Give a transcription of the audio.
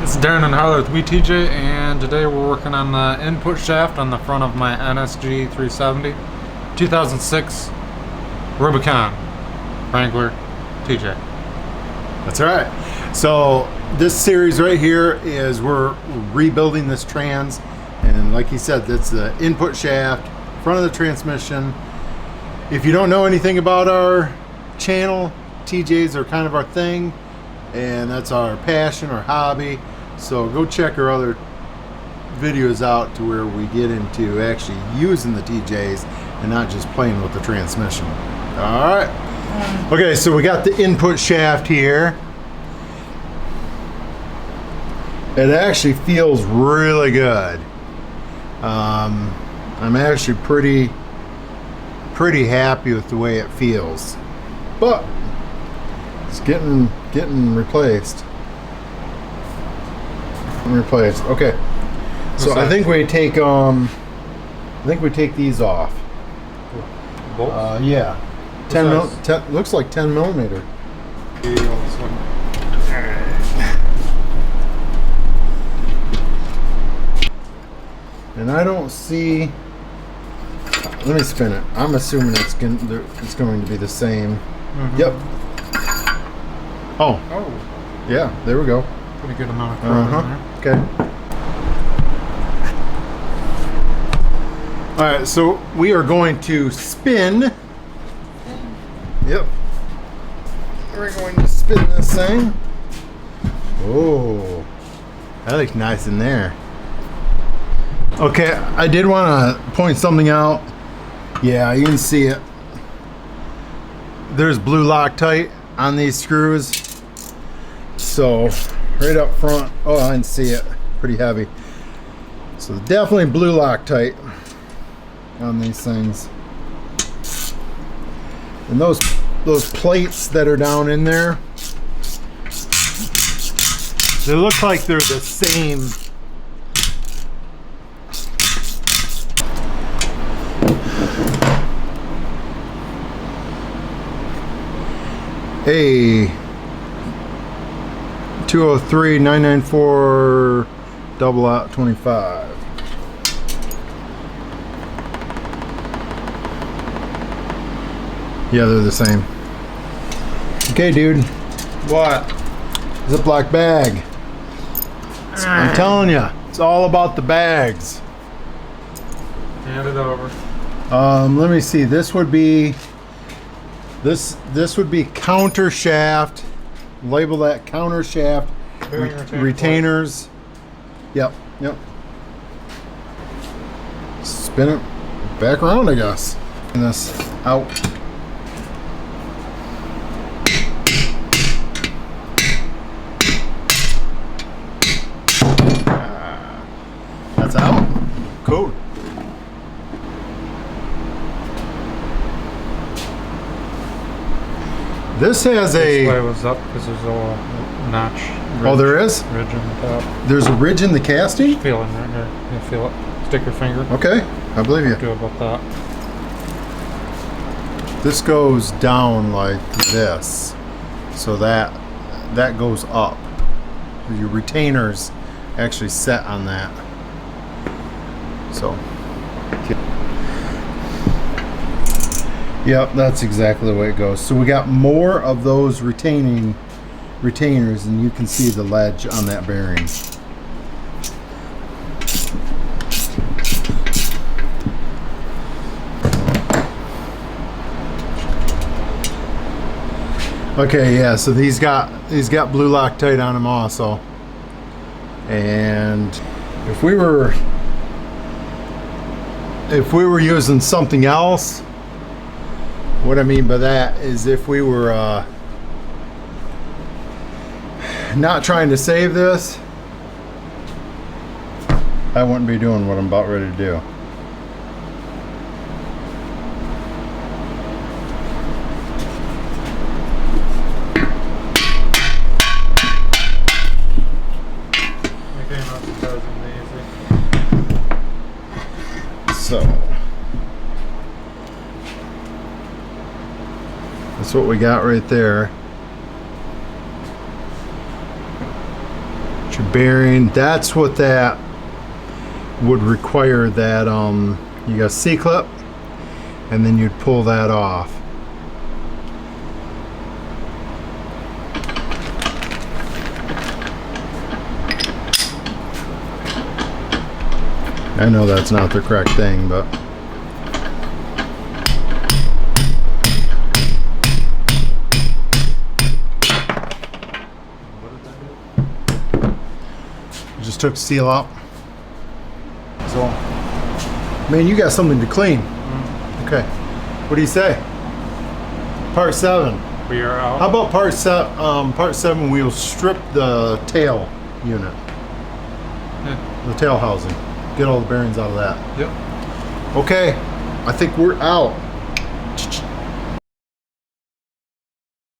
It's Darren and Harley with WeTJ, and today we're working on the input shaft on the front of my NSG370 2006 Rubicon Wrangler TJ. That's right. So this series right here is we're rebuilding this trans, and like he said, that's the input shaft, front of the transmission. If you don't know anything about our channel, TJs are kind of our thing, and that's our passion, our hobby. So go check our other videos out to where we get into actually using the TJs and not just playing with the transmission. All right. Okay, so we got the input shaft here. It actually feels really good. I'm actually pretty happy with the way it feels, but it's getting replaced. Okay, so I think we take these off. Bolts? Yeah, 10 looks like 10 millimeter. And I don't see. Let me spin it. I'm assuming it's going to be the same. Mm-hmm. Yep. Oh. Yeah, there we go. Pretty good amount of curve in there. Okay. All right, so we are going to spin. Yep. We're going to spin this thing. Oh, that looks nice in there. Okay, I did want to point something out. Yeah, you can see it. There's blue Loctite on these screws. So right up front, oh, I didn't see it. Pretty heavy. So definitely blue Loctite on these things. And those plates that are down in there, they look like they're the same. Hey, 203-994 double out 25. Yeah, they're the same. Okay, dude. What? Ziploc bag. I'm telling you, it's all about the bags. Hand it over. Let me see. This would be counter shaft. Label that counter shaft. Retainers. Yep. Spin it back around, I guess. And this out. That's out. Cool. This has This way was up because there's a little notch. Ridge, oh, there is? Ridge in the top. There's a ridge in the casting? Just feel it right here. You feel it. Stick your finger. Okay, I believe you. Do about that. This goes down like this. So that goes up. Your retainers actually set on that. So. Yep, that's exactly the way it goes. So we got more of those retainers, and you can see the ledge on that bearing. Okay, yeah. So he's got blue Loctite on them also. And if we were using something else. What I mean by that is if we were not trying to save this, I wouldn't be doing what I'm about ready to do. So that's what we got right there. Should bearing. That's what that would require. That you got a C-clip, and then you'd pull that off. I know that's not the correct thing, but just took steel out. So, man, you got something to clean. Okay. What do you say? Part 7. We are out. How about part 7? We'll strip the tail unit, the tail housing. Get all the bearings out of that. Yep. Okay. I think we're out.